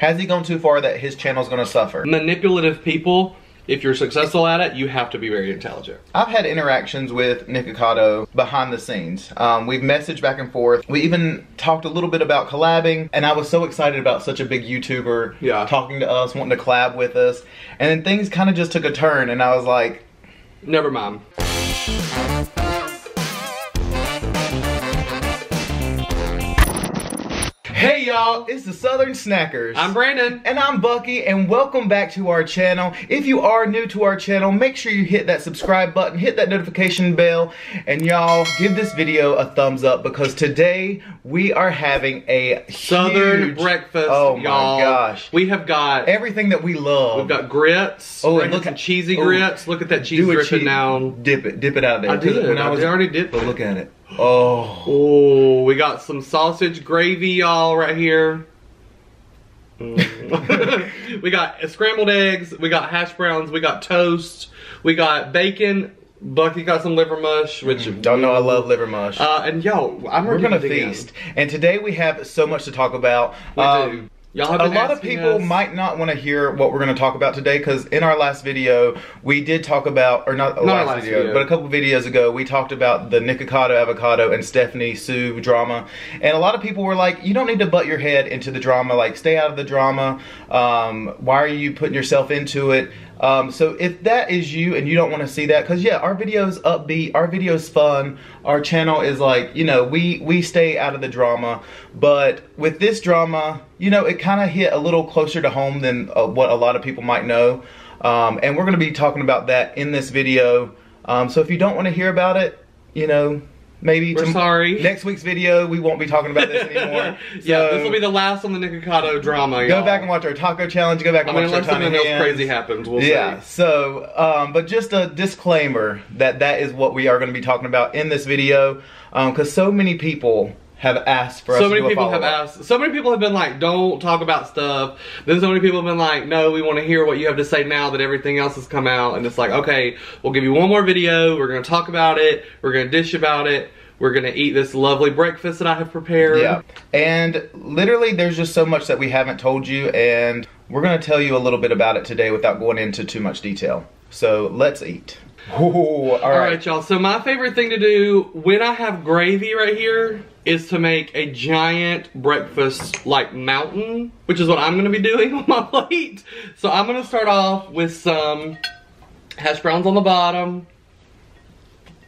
Has he gone too far that his channel's gonna suffer? Manipulative people, if you're successful at it, you have to be very intelligent. I've had interactions with NIKOCADO behind the scenes. We've messaged back and forth. We even talked a little bit about collabing, and I was so excited about such a big YouTuber talking to us, wanting to collab with us. And then things kind of just took a turn, and I was like, never mind. Hey y'all, it's the Southern Snackers. I'm Brandon. And I'm Bucky, and welcome back to our channel. If you are new to our channel, make sure you hit that subscribe button, hit that notification bell, and y'all give this video a thumbs up because today we are having a Southern breakfast, oh my gosh. We have got everything that we love. We've got grits. Oh, and look at cheesy grits. Look at that cheese dripping down. Dip it out of there. I did. When I already did. But look at it. Oh, we got some sausage gravy, y'all, right here. We got scrambled eggs, we got hash browns, we got toast, we got bacon. Bucky got some liver mush, which don't know I love liver mush. And yo, we're gonna feast. And today we have so much to talk about. We do. A lot of people might not want to hear what we're going to talk about today because in our last video we did talk about, or not last video, but a couple videos ago we talked about the NIKOCADO Avocado and Stephanie Sue drama, and a lot of people were like, you don't need to butt your head into the drama, like stay out of the drama, why are you putting yourself into it? So if that is you and you don't want to see that, because yeah, our video's upbeat, our video's fun, our channel is like, you know, we stay out of the drama, but with this drama, you know, it kind of hit a little closer to home than what a lot of people might know, and we're going to be talking about that in this video, so if you don't want to hear about it, you know, maybe we're sorry. Next week's video, we won't be talking about this anymore. Yeah, this will be the last on the NIKOCADO drama, Go back and watch our taco challenge. Go back and watch our tiny hands. Unless something else crazy happens, we'll see. So, but just a disclaimer that is what we are going to be talking about in this video, because so many people have asked for us to do a follow-up. So many people have been like, don't talk about stuff. Then so many people have been like, no, we want to hear what you have to say now that everything else has come out. And it's like, okay, we'll give you one more video. We're going to talk about it. We're going to dish about it. We're going to eat this lovely breakfast that I have prepared. Yeah. And literally there's just so much that we haven't told you, and we're going to tell you a little bit about it today without going into too much detail. So let's eat. Ooh, all right, y'all. So my favorite thing to do when I have gravy right here is to make a giant breakfast like mountain, which is what I'm going to be doing on my plate. So I'm going to start off with some hash browns on the bottom.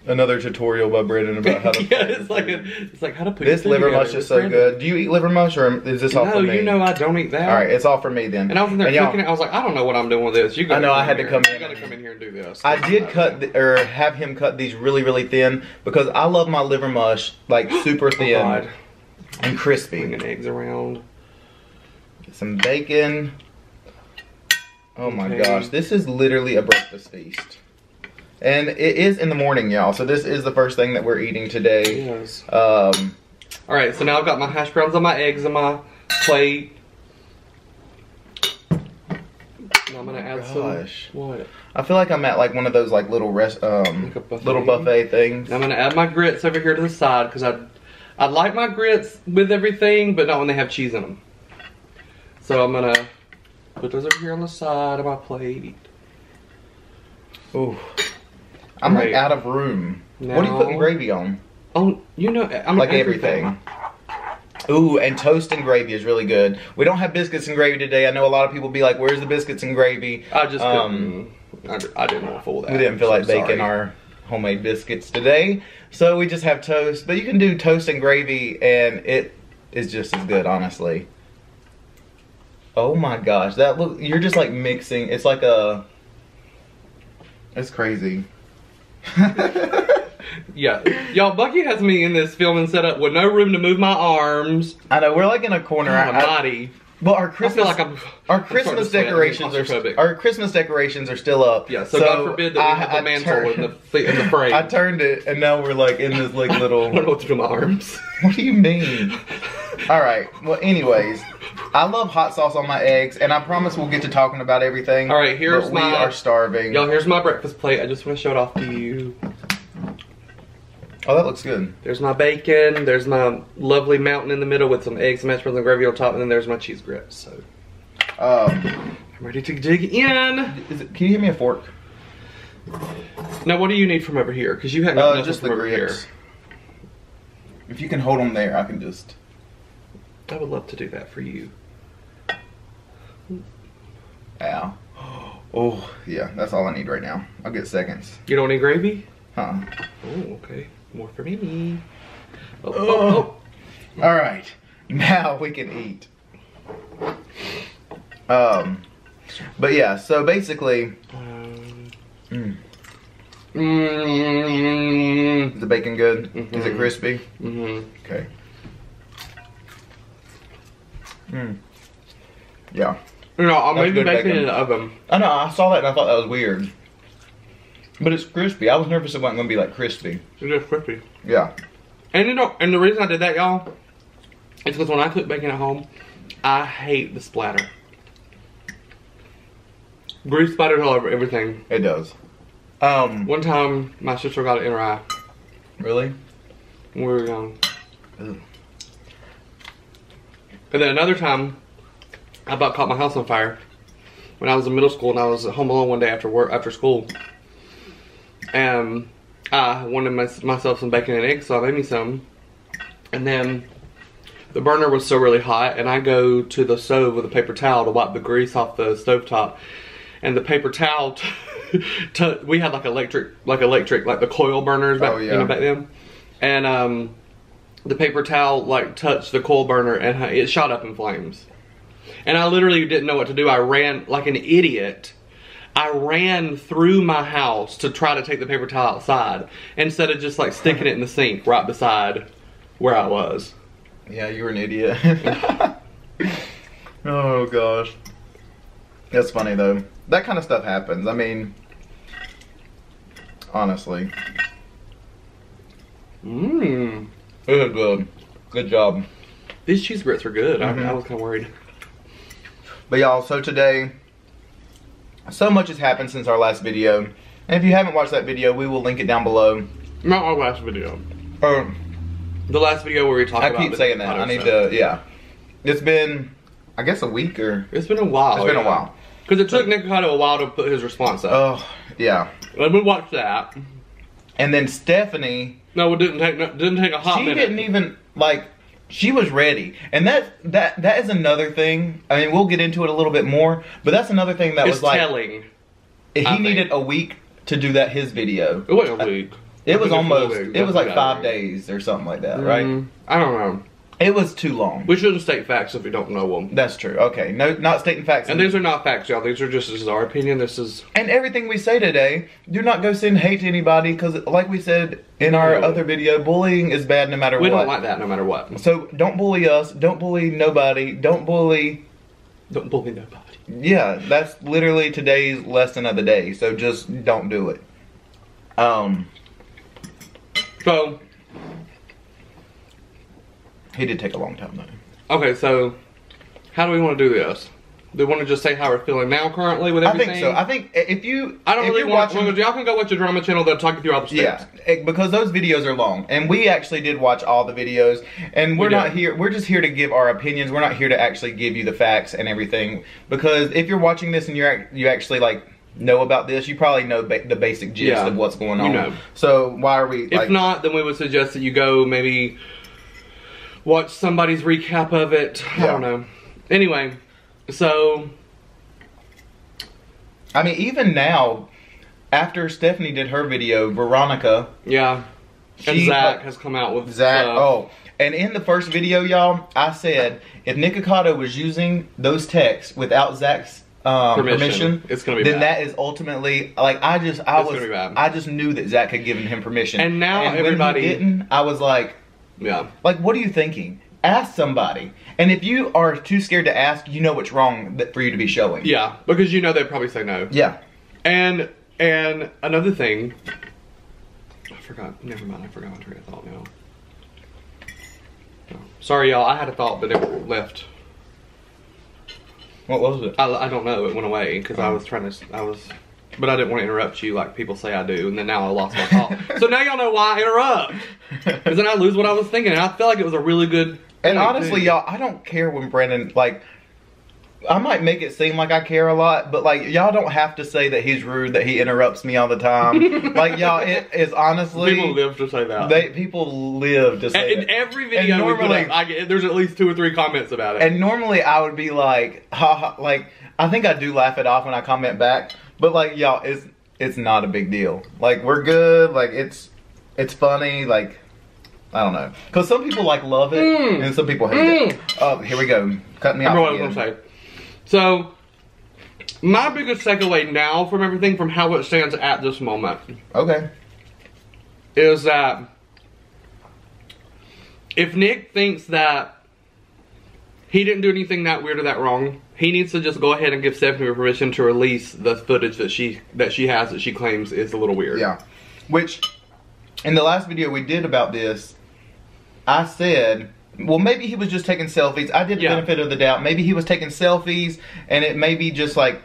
Another tutorial by Brandon about how to it's like how to put this liver mush is so good. Do you eat liver mush, or is this all for me? No, you know I don't eat that. Alright, it's all for me then. And I was in there cooking it, I was like, I don't know what I'm doing with this. You I know, I had to come in. You gotta come in here and do this. I did have him cut these really, really thin because I love my liver mush like super thin and crispy. Bringing eggs around. Get some bacon. Oh my gosh, this is literally a breakfast feast. And it is in the morning, y'all. So this is the first thing that we're eating today. Yes. Alright, so now I've got my hash browns on my eggs on my plate. And I'm gonna add some. What? I feel like I'm at like one of those like little little buffet things. I'm gonna add my grits over here to the side because I like my grits with everything, but not when they have cheese in them. So I'm gonna put those over here on the side of my plate. Ooh. I'm like out of room. Now, what are you putting gravy on? Oh, you know, I'm like everything. Ooh, and toast and gravy is really good. We don't have biscuits and gravy today. I know a lot of people be like, "Where's the biscuits and gravy?" I just couldn't. I didn't want to fool that. We didn't feel like baking our homemade biscuits today, so we just have toast. But you can do toast and gravy, and it is just as good, honestly. Oh my gosh, that look! You're just like mixing. It's like a. It's crazy. Yeah, y'all, Bucky has me in this filming setup with no room to move my arms. I know, we're like in a corner. Well, our Christmas, our Christmas decorations are still up. Yeah, so God forbid that we have a mantle in the frame. I turned it, and now we're like in this like little. I don't know what to do with my arms. What do you mean? All right. Well, anyways, I love hot sauce on my eggs, and I promise we'll get to talking about everything. All right, here's we are starving. Y'all, here's my breakfast plate. I just want to show it off to you. Oh, that looks good. There's my bacon. There's my lovely mountain in the middle with some eggs, mashed potatoes, and gravy on top, and then there's my cheese grits. So I'm ready to dig in. Can you give me a fork? Now, what do you need from over here? Because you had nothing just from the over grits. here. If you can hold them there, I can just... I would love to do that for you. Ow. Oh, yeah, that's all I need right now. I'll get seconds. You don't need gravy? Huh. Oh, okay. More for me. Oh. All right. Now we can eat. But yeah, so basically... Is the bacon good? Is it crispy? Okay. Yeah. No, I'll make the bacon in the oven. I know, I saw that and I thought that was weird. But it's crispy. I was nervous it wasn't going to be like crispy. It is crispy. Yeah. And you know, and the reason I did that, y'all, is because when I cook bacon at home, I hate the splatter. Grease splatters all over everything. It does. One time, my sister got it in her eye. Really? When we were young. Ugh. And then another time, I about caught my house on fire when I was in middle school and I was home alone one day after school. And I wanted myself some bacon and eggs, so I made me some. And then the burner was so really hot, and I go to the stove with a paper towel to wipe the grease off the stovetop. And the paper towel, we had like electric, like the coil burners back, you know, back then. And the paper towel like touched the coil burner and it shot up in flames. And I literally didn't know what to do. I ran like an idiot. I ran through my house to try to take the paper towel outside instead of just like sticking it in the sink right beside where I was. Yeah, you were an idiot. Oh gosh. That's funny though. That kind of stuff happens. I mean, honestly. It was good. Good job. These cheese grits are good. I was kind of worried. But y'all, so today, so much has happened since our last video. And if you haven't watched that video, we will link it down below. Not our last video. The last video where we talked about... I keep saying that. I need to, yeah. It's been, I guess, a week or... It's been a while. It's been a while. Because it took NIKOCADO a while to put his response up. Oh, yeah. Let me watch that. And then Stephanie... No, it didn't take a hot minute. She didn't even, like... She was ready. And that is another thing. I mean, we'll get into it a little bit more. But that's another thing that was like... telling. He needed a week to do his video. It wasn't a week. It was almost... It was like 5 days or something like that, right? I don't know. It was too long. We shouldn't state facts if we don't know them. That's true. Okay. No, not stating facts. And these are not facts, y'all. These are just, this is our opinion. This is... And everything we say today, do not go send hate to anybody, because like we said in our other video, bullying is bad no matter what. We don't like that no matter what. So don't bully us. Don't bully nobody. Don't bully... Don't bully nobody. Yeah, that's literally today's lesson of the day. So just don't do it. So... He did take a long time though. Okay, so how do we want to do this? Do we want to just say how we're feeling now currently with everything? I think so. I think if you... I don't really want to... Y'all can go watch the drama channel. They'll talk you through all the steps. Yeah, because those videos are long. And we actually did watch all the videos. And we're not here... We're just here to give our opinions. We're not here to actually give you the facts and everything. Because if you're watching this and you actually like... know about this, you probably know the basic gist of what's going on. You know. So why are we... If not, then we would suggest that you go maybe... watch somebody's recap of it. I don't know. Anyway, so... I mean, even now, after Stephanie did her video, Veronica... Yeah. And Zach has come out with... Zach, and in the first video, y'all, I said, if NIKOCADO was using those texts without Zach's permission, it's gonna be then bad. that is ultimately... Like, I just knew that Zach had given him permission. And now everybody... when he didn't, I was like... Yeah. Like, what are you thinking? Ask somebody. And if you are too scared to ask, you know what's wrong for you to be showing. Yeah, because you know they'd probably say no. Yeah. And another thing... I forgot. Never mind. I forgot my train of thought now. Oh. Sorry, y'all. I had a thought, but it left. What was it? I don't know. It went away because I was trying to... But I didn't want to interrupt you like people say I do, and then now I lost my thought. So now y'all know why I interrupt. Because then I lose what I was thinking, and I feel like it was a really good... And honestly, y'all, I don't care when Brandon, like... I might make it seem like I care a lot, but like y'all don't have to say that he's rude, that he interrupts me all the time. Like y'all, it is honestly people live to say that. People live to say in every video normally, we put up, there's at least 2 or 3 comments about it. And normally I would be like, ha ha, like I think I do laugh it off when I comment back, but like y'all, it's not a big deal. Like we're good. Like it's funny. Like I don't know, because some people like love it and some people hate it. Oh, here we go. Cut me off. What I was gonna say. So, my biggest takeaway now from everything, from how it stands at this moment, okay, is that if Nick thinks that he didn't do anything that weird or that wrong, he needs to just go ahead and give Stephanie permission to release the footage that she has that she claims is a little weird. Yeah, which in the last video we did about this, I said, well, maybe he was just taking selfies. I did the benefit of the doubt. Maybe he was taking selfies, and it may be just like,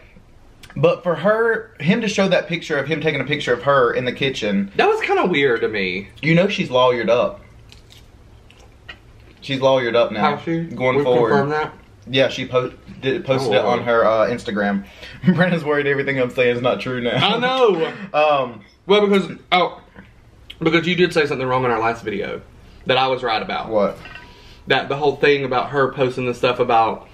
but for him to show that picture of him taking a picture of her in the kitchen. That was kind of weird to me. You know she's lawyered up. She's lawyered up now. How's she? Going forward. Confirm that? Yeah, she posted it on her Instagram. Brandon's worried everything I'm saying is not true now. I know. Well, because you did say something wrong in our last video that I was right about. What? That the whole thing about her posting the stuff about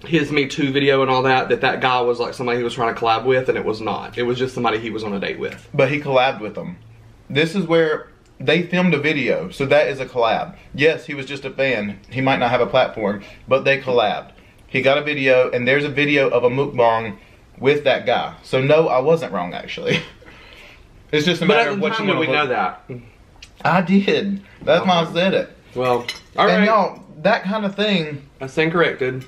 his Me Too video and all that guy was like somebody he was trying to collab with, and it was not. It was just somebody he was on a date with. But he collabed with them. This is where they filmed a video, so that is a collab. Yes, he was just a fan. He might not have a platform, but they collabed. He got a video, and there's a video of a mukbang with that guy. So no, I wasn't wrong actually. It's just a matter of what you want to look. But at the time, we know that. I did. That's why I said it. Well, all right. And y'all, that kind of thing. I stand corrected.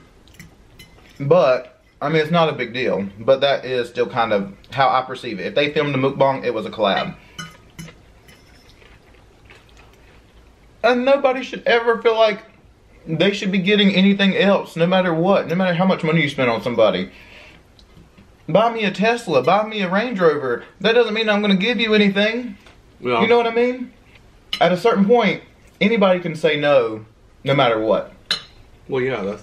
But, I mean, it's not a big deal. But that is still kind of how I perceive it. If they filmed a mukbang, it was a collab. And nobody should ever feel like they should be getting anything else, no matter what. No matter how much money you spend on somebody. Buy me a Tesla, buy me a Range Rover. That doesn't mean I'm going to give you anything. Yeah. You know what I mean? At a certain point, anybody can say no, no matter what. Well, yeah,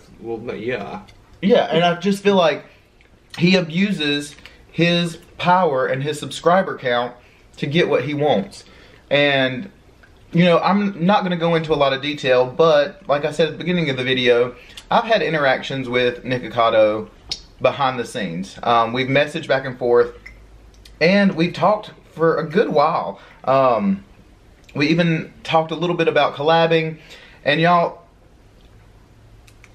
yeah. Yeah, and I just feel like he abuses his power and his subscriber count to get what he wants. And, you know, I'm not going to go into a lot of detail, but like I said at the beginning of the video, I've had interactions with NIKOCADO behind the scenes. We've messaged back and forth, and we've talked for a good while. We even talked a little bit about collabing, and y'all,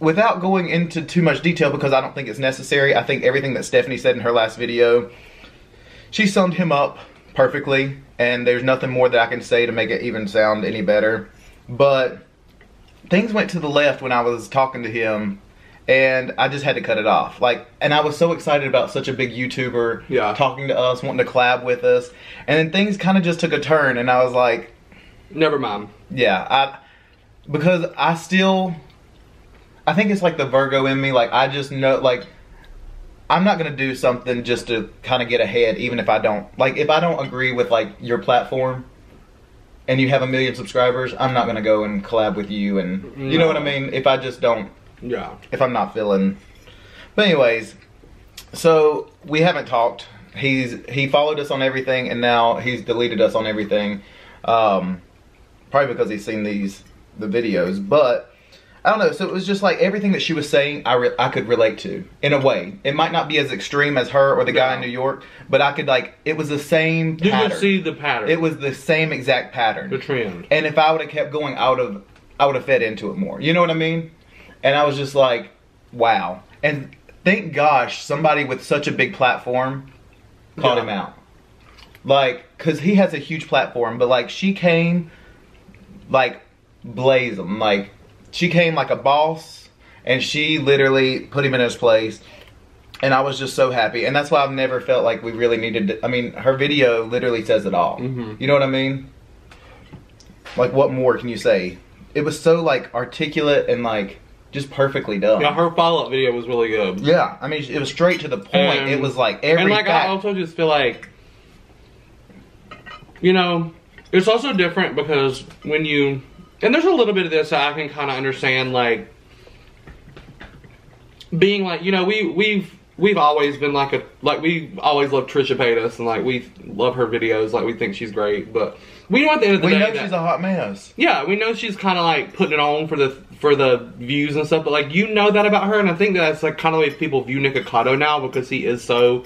without going into too much detail because I don't think it's necessary, I think everything that Stephanie said in her last video, she summed him up perfectly, and there's nothing more that I can say to make it even sound any better. But things went to the left when I was talking to him, and I just had to cut it off. Like, and I was so excited about such a big YouTuber talking to us, wanting to collab with us, and then things kind of just took a turn, and I was like, never mind. Yeah, because I think it's like the Virgo in me. Like, I just know, like, I'm not going to do something just to kind of get ahead, even if I don't. Like, if I don't agree with, like, your platform and you have 1 million subscribers, I'm not going to go and collab with you. And you know what I mean? If I just don't. Yeah. If I'm not feeling. But anyways, so we haven't talked. He followed us on everything, and now he's deleted us on everything. Probably because he's seen the videos. But I don't know. So it was just like everything that she was saying, I could relate to in a way. It might not be as extreme as her or the guy in New York, but I could, like, it was the same pattern. You could see the pattern. It was the same exact pattern. The trend. And if I would have kept going, I would have fed into it more. You know what I mean? And I was just like, wow. And thank gosh somebody with such a big platform called him out. Like, because he has a huge platform, but like she came like blaze him. Like, she came like a boss, and she literally put him in his place. And I was just so happy. And that's why I've never felt like we really needed to, I mean, her video literally says it all. You know what I mean? Like, what more can you say? It was so, like, articulate and, like, just perfectly done. Yeah, her follow-up video was really good. Yeah, I mean, it was straight to the point. It was like every And, like, I also just feel like, you know, it's also different because when you, and there's a little bit of this that I can kind of understand, like, being like, you know, we've always been like we always loved Trisha Paytas, and like we love her videos, like we think she's great, but we know at the end of the day we know she's a hot mess. Yeah, we know she's kind of like putting it on for the views and stuff, but like you know that about her, and I think that's like kind of the way people view NIKOCADO now, because he is so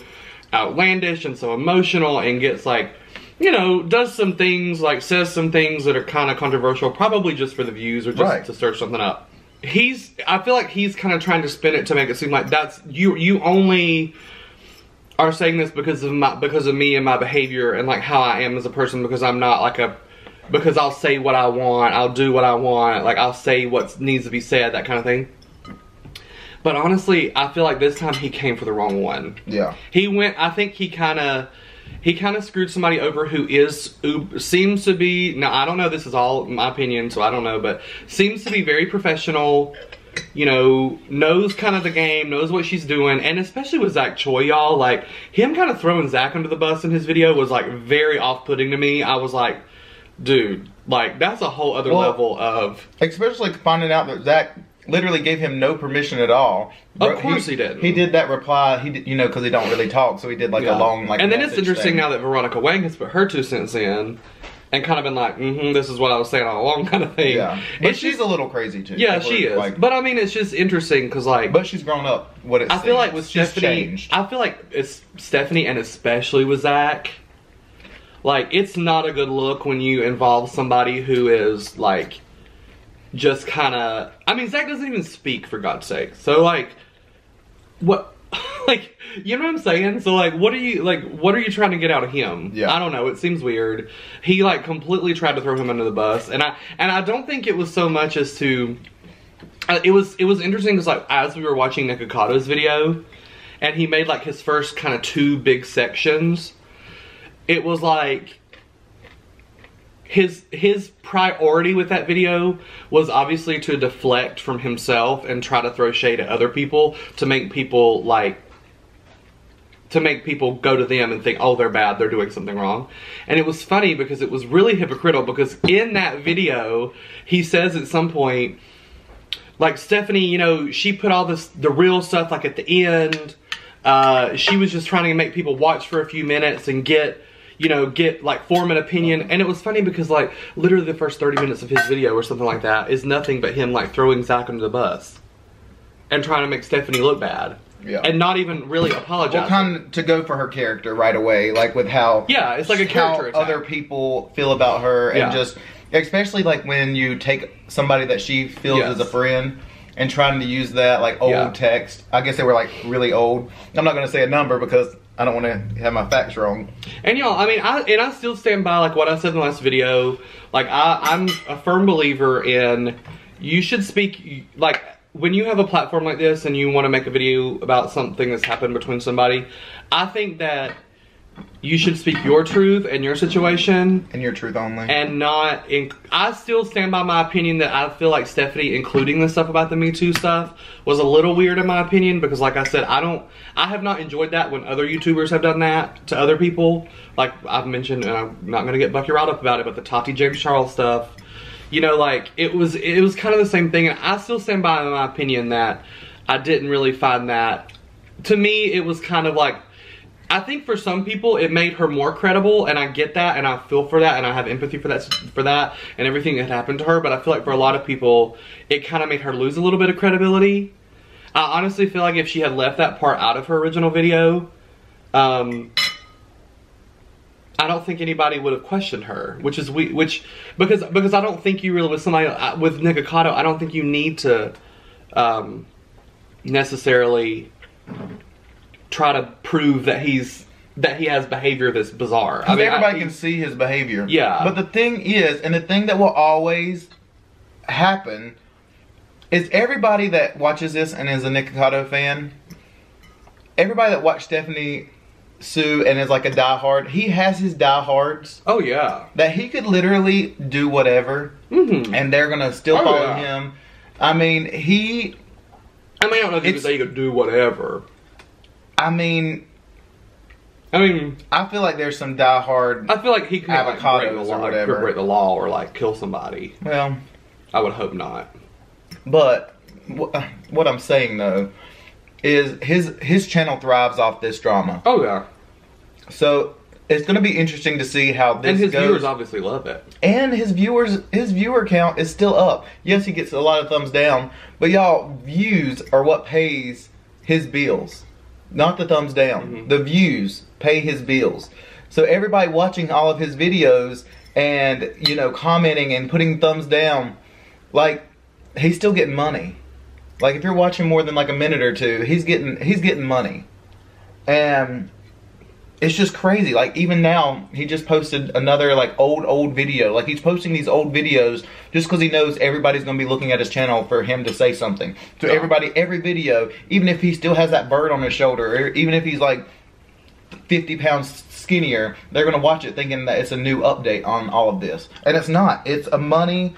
outlandish and so emotional and gets like, you know, does some things, like says some things that are kind of controversial, probably just for the views or just to stir something up. I feel like he's kind of trying to spin it to make it seem like that's, you only are saying this because of me and my behavior and like how I am as a person, because I'm not like because I'll say what I want, I'll do what I want, like I'll say what needs to be said, that kind of thing. But honestly, I feel like this time he came for the wrong one. Yeah. I think he kind of screwed somebody over who seems to be, now I don't know, this is all my opinion, so I don't know, but seems to be very professional, you know, knows kind of the game, knows what she's doing, and especially with Choi, y'all, like, him kind of throwing Zach under the bus in his video was, like, very off-putting to me. I was like, dude, like, that's a whole other level of... Especially finding out that Zach literally gave him no permission at all. Of course he didn't. He did that reply, you know, because he don't really talk, so he did like a long, like, and then it's interesting now that Veronica Wang has put her 2 cents in and kind of been like, this is what I was saying all along, kind of thing. Yeah, but she's a little crazy too. Yeah, she is. Like, but I mean, it's just interesting because, like, but she's grown up. I feel like with Stephanie, changed. I feel like it's Stephanie, and especially with Zach, like, it's not a good look when you involve somebody who is like just kind of, I mean, Zach doesn't even speak, for God's sake. So like, what, like, you know what I'm saying? So like, what are you trying to get out of him? Yeah. I don't know. It seems weird. He like completely tried to throw him under the bus, and I don't think it was so much as to, it was interesting because like as we were watching NIKOCADO's video, and he made like his first kind of 2 big sections, it was like, his priority with that video was obviously to deflect from himself and try to throw shade at other people to make people go to them and think, oh, they're bad, they're doing something wrong. And it was funny because it was really hypocritical, because in that video he says at some point, like, Stephanie, you know, she put all the real stuff like at the end. She was just trying to make people watch for a few minutes and get like form an opinion. And it was funny because like literally the first 30 minutes of his video or something like that is nothing but him like throwing Zach under the bus and trying to make Stephanie look bad. Yeah. And not even really apologizing. Well, kind of to go for her character right away, like with how it's like a character attack. Other people feel about her, and just especially like when you take somebody that she feels as a friend and trying to use that like old text. I guess they were like really old. I'm not going to say a number because I don't want to have my facts wrong. And y'all, I mean, I still stand by like what I said in the last video. Like I'm a firm believer in, you should speak, like when you have a platform like this and you want to make a video about something that's happened between somebody, I think that you should speak your truth and your situation. And your truth only. And not, I still stand by my opinion that I feel like Stephanie including the stuff about the Me Too stuff was a little weird in my opinion, because like I said, I have not enjoyed that when other YouTubers have done that to other people. Like I've mentioned, and I'm not going to get Bucky riled up about it, but the Tati James Charles stuff, you know, like it was kind of the same thing. And I still stand by my opinion that I didn't really find that, to me it was kind of like, I think for some people it made her more credible, and I get that, and I feel for that, and I have empathy for that and everything that happened to her. But I feel like for a lot of people it kind of made her lose a little bit of credibility. I honestly feel like if she had left that part out of her original video, I don't think anybody would have questioned her, because I don't think you really, with somebody with NIKOCADO, I don't think you need to necessarily try to prove that he has behavior that's bizarre. I mean, everybody can see his behavior. Yeah. But the thing is, and the thing that will always happen, is everybody that watches this and is a NIKOCADO fan, everybody that watched Stephanie Sue and is like a diehard, he has his diehards. Oh yeah. That he could literally do whatever, and they're gonna still follow him. I mean, I don't know if you could say he could do whatever. I feel like there's some diehard. I feel like he could avocados or whatever, break the law or like kill somebody. Well, I would hope not. But what I'm saying though is his channel thrives off this drama. Oh yeah. So it's going to be interesting to see how this goes. And his viewers obviously love it. And his viewer count is still up. Yes, he gets a lot of thumbs down, but y'all, views are what pays his bills, not the thumbs down. The views pay his bills. So everybody watching all of his videos and, you know, commenting and putting thumbs down, like, he's still getting money. Like, if you're watching more than like a minute or two, he's getting money. And it's just crazy. Like, even now, he just posted another like old video. Like, he's posting these old videos just because he knows everybody's gonna be looking at his channel for him to say something. So everybody, every video, even if he still has that bird on his shoulder, or even if he's like 50 pounds skinnier, they're gonna watch it thinking that it's a new update on all of this. And it's not. It's a money.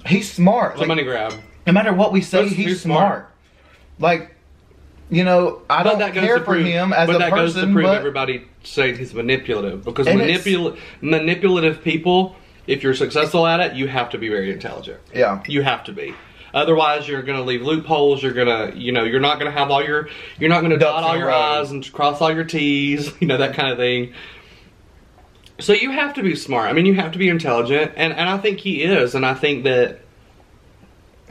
He's smart. It's a money grab. No matter what we say, he's smart. Like, you know, I don't care for him as a person, but that goes to prove everybody saying he's manipulative. Because manipulative people, if you're successful at it, you have to be very intelligent. Yeah. You have to be. Otherwise, you're going to leave loopholes. You're going to, you know, you're not going to have all your, you're not going to dot all your I's and cross all your T's, you know, that kind of thing. So you have to be smart. I mean, you have to be intelligent. And I think he is. And I think that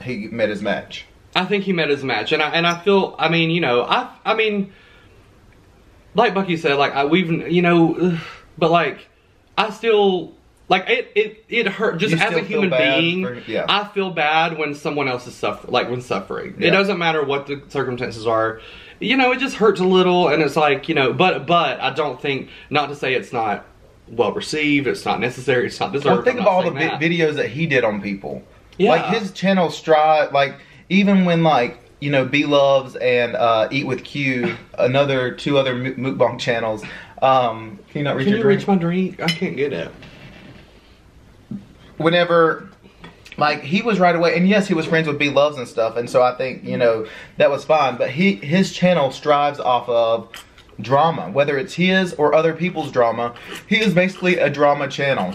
he met his match. I think he met his match, and I feel, I mean, you know, I mean, like Bucky said, like we've, you know, but like I still, like it hurt just as a human being. I feel bad when someone else is suffering. It doesn't matter what the circumstances are, you know. It just hurts a little, and it's like, you know, but I don't think, not to say it's not well received, it's not necessary, it's not deserved. Well, think of all the videos that he did on people. Yeah. Like his channel strive, like. Even when, like, you know, B Loves and Eat with Q, two other mukbang channels, can you not reach your drink? Can you reach my drink? I can't get it. Whenever, like, he was right away, and yes, he was friends with B Loves and stuff, and so I think, you know, that was fine. But his channel strives off of drama, whether it's his or other people's drama. He is basically a drama channel.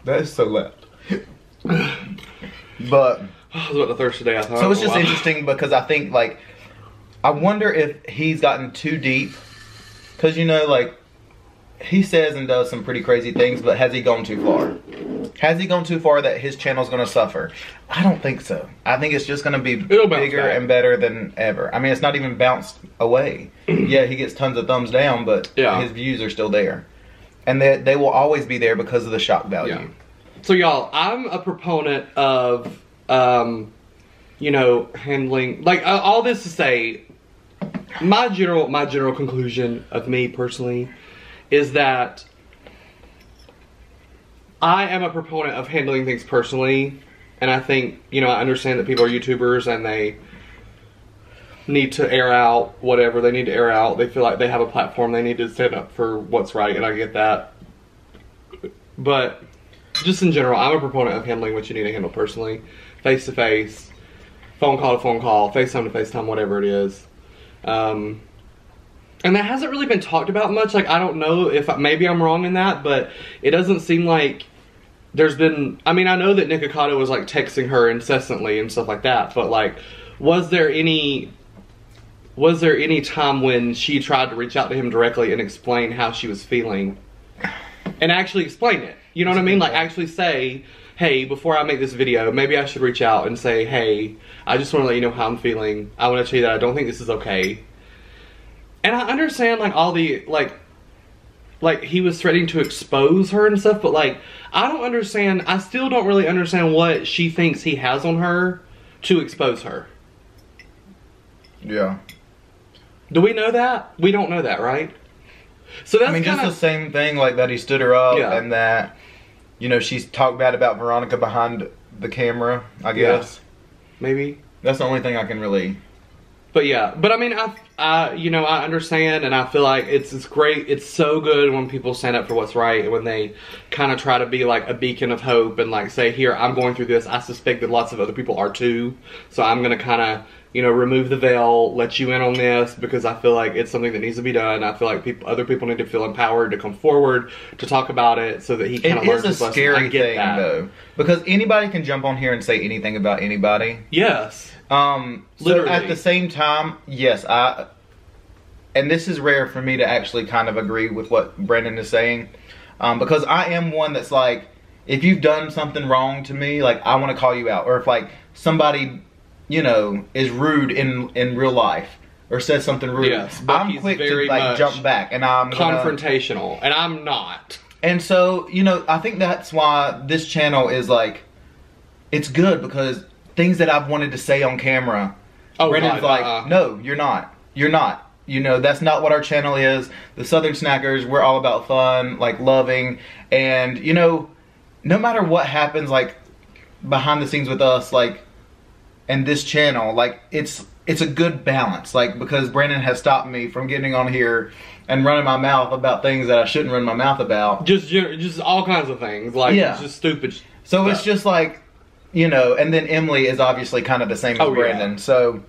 That is so left. But I was about to thirst today, I thought. So it's just interesting because I think, like, I wonder if he's gotten too deep. Because, you know, like, he says and does some pretty crazy things, but has he gone too far? Has he gone too far that his channel's going to suffer? I don't think so. I think it's just going to be bigger and better than ever. I mean, it's not even bounced away. Yeah, he gets tons of thumbs down, but his views are still there. And they will always be there because of the shock value. Yeah. So, y'all, I'm a proponent of... you know, handling, like, all this to say, my general conclusion of me personally is that I am a proponent of handling things personally, and I think, you know, I understand that people are YouTubers and they need to air out whatever they need to air out. They feel like they have a platform, they need to stand up for what's right, and I get that. But just in general, I'm a proponent of handling what you need to handle personally. Face to face, phone call to phone call, FaceTime to FaceTime, whatever it is. And that hasn't really been talked about much. Like, I don't know if, maybe I'm wrong in that, but it doesn't seem like there's been, I mean, I know that NIKOCADO was like texting her incessantly and stuff like that, but like, was there any time when she tried to reach out to him directly and explain how she was feeling? And actually explain it. You know what I mean? Like, actually say, hey, before I make this video, maybe I should reach out and say, hey, I just want to let you know how I'm feeling. I want to tell you that I don't think this is okay. And I understand, like, all the, like he was threatening to expose her and stuff, but, like, I don't understand, I still don't really understand what she thinks he has on her to expose her. Yeah. Do we know that? We don't know that, right? So that's, I mean, just the same thing, like, that he stood her up and that... You know, she's talked bad about Veronica behind the camera, I guess. Yeah, maybe. That's the only thing I can really... But yeah, but I mean, you know, I understand, and I feel like it's great. It's so good when people stand up for what's right, and when they kind of try to be like a beacon of hope and like say, here, I'm going through this. I suspect that lots of other people are too. So I'm going to kind of, you know, remove the veil, let you in on this, because I feel like it's something that needs to be done. I feel like other people need to feel empowered to come forward to talk about it, so that he kind of learns his lesson. It is a scary thing, though, because anybody can jump on here and say anything about anybody. Yes. So at the same time, yes, and this is rare for me to actually kind of agree with what Brendan is saying, because I am one that's like, if you've done something wrong to me, like, I want to call you out, or if like somebody, you know, is rude in real life or says something rude, yes, I'm quick to like jump back, and I'm confrontational, and I'm not. And so, you know, I think that's why this channel is like, it's good, because things that I've wanted to say on camera, Brendan's like, no, you're not. You're not. You know, that's not what our channel is. The Southern Snackers, we're all about fun, like loving, and you know, no matter what happens, like behind the scenes with us, like, and this channel, like, it's a good balance, like, because Brandon has stopped me from getting on here and running my mouth about things that I shouldn't run my mouth about. Just all kinds of things, like, yeah. Just stupid So stuff. It's just like, you know, and then Emily is obviously kind of the same as Brandon, yeah. So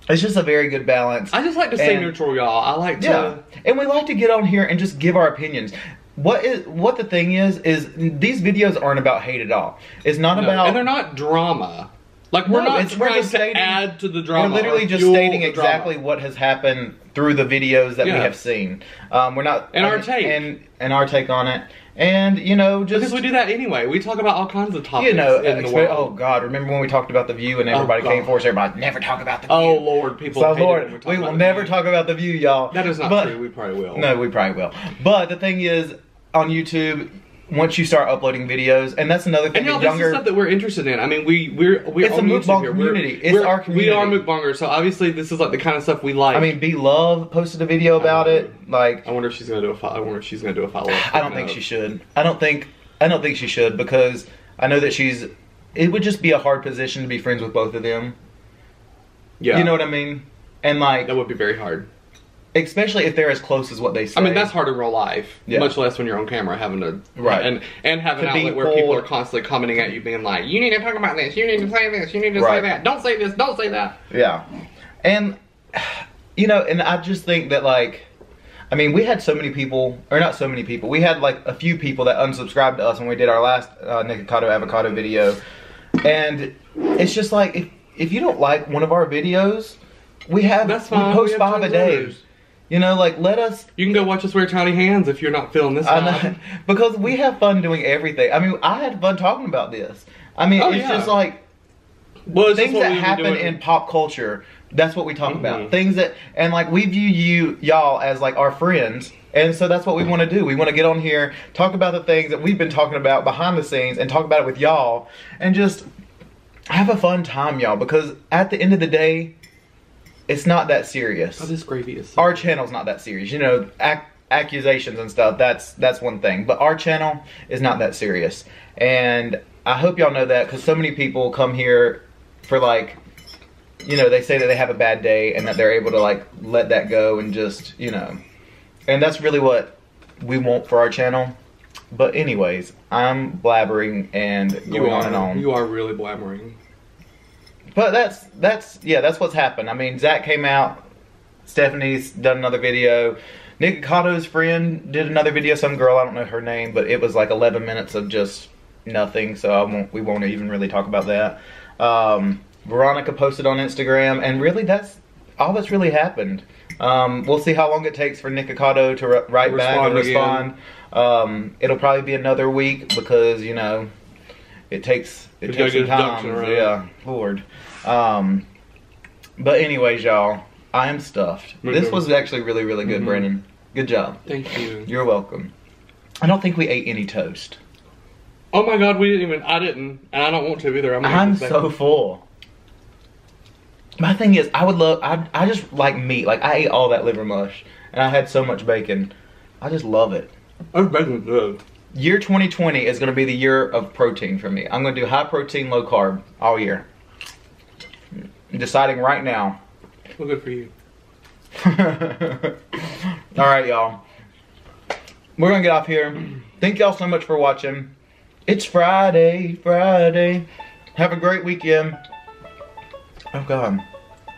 it's just a very good balance. I just like to stay neutral, y'all. I like to... Yeah, and we like to get on here and just give our opinions. What the thing is these videos aren't about hate at all. It's not about... And they're not drama. Like, we're not trying to add to the drama. We're literally just stating exactly what has happened through the videos that we have seen. We're not... And our take. And our take on it. And, you know, just... Because we do that anyway. We talk about all kinds of topics, you know, in the world. Oh, God. Remember when we talked about The View and everybody came for us? Everybody, never talk about The View. Oh, Lord. People so, Lord, we will never talk about The View, y'all. That is not true. We probably will. No, we probably will. But the thing is, on YouTube... Once you start uploading videos, and that's another thing. And this is stuff that we're interested in. I mean, we're it's a mukbang community. It's our community. We are mukbangers, so obviously this is like the kind of stuff we like. I mean, B Love posted a video about it. Like, I wonder if she's gonna do a follow. I wonder if she's gonna do a follow up. I don't think she should. I don't think she should, because I know that she's. It would just be a hard position to be friends with both of them. Yeah, you know what I mean. And like, that would be very hard. Especially if they're as close as what they say. I mean, that's hard in real life. Yeah. Much less when you're on camera having to... Right. And have an outlet where people are constantly commenting at you being like, you need to talk about this, you need to say this, you need to say that. Don't say this, don't say that. Yeah. And, you know, and I just think that, like... I mean, we had so many people... Or not so many people. We had, like, a few people that unsubscribed to us when we did our last NIKOCADO Avocado video. And it's just like, if you don't like one of our videos, we post 5 a day. You know, like, let us... You can go watch us wear tiny hands if you're not feeling this vibe. Because we have fun doing everything. I mean, I had fun talking about this. I mean, it's just like... Well, things that happen in pop culture, that's what we talk about. Things that... And, like, we view y'all as, like, our friends. And so that's what we want to do. We want to get on here, talk about the things that we've been talking about behind the scenes, and talk about it with y'all. And just have a fun time, y'all. Because at the end of the day... It's not that serious. Oh, this gravy is... Our channel's not that serious. You know, accusations and stuff, that's one thing. But our channel is not that serious. And I hope y'all know that, because so many people come here for, like, you know, they say that they have a bad day and that they're able to, like, let that go and just, you know. And that's really what we want for our channel. But anyways, I'm blabbering and going on and on. You are really blabbering. But that's what's happened. I mean, Zach came out, Stephanie's done another video, NIKOCADO's friend did another video, some girl, I don't know her name, but it was like 11 minutes of just nothing, so we won't even really talk about that. Veronica posted on Instagram, and really that's all that's really happened. We'll see how long it takes for NIKOCADO to write back and respond. It'll probably be another week, because, you know, it takes some time. Yeah, Lord. But anyways, y'all, I am stuffed. This was actually really, really good, Brennan. Good job. Thank you. You're welcome. I don't think we ate any toast. Oh my God, I didn't, and I don't want to either. I'm so full. My thing is, I just like meat. Like, I ate all that liver mush, and I had so much bacon. I just love it. Oh, bacon's good. Year 2020 is going to be the year of protein for me. I'm going to do high protein, low carb all year. I'm deciding right now. Well, good for you. Alright, y'all. We're gonna get off here. Thank y'all so much for watching. It's Friday. Have a great weekend. Oh God,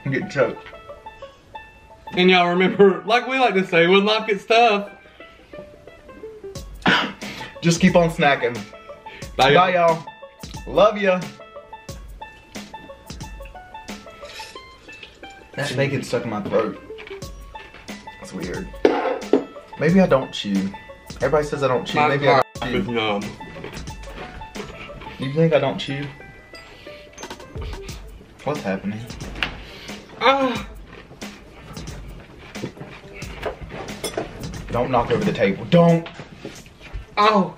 I'm getting choked. And y'all remember, like we like to say, when life gets tough, just keep on snacking. Bye y'all. Love ya. That bacon stuck in my throat. That's weird. Maybe I don't chew. Everybody says I don't chew. Maybe I don't chew. Numb. You think I don't chew? What's happening? Don't knock over the table. Don't. Oh.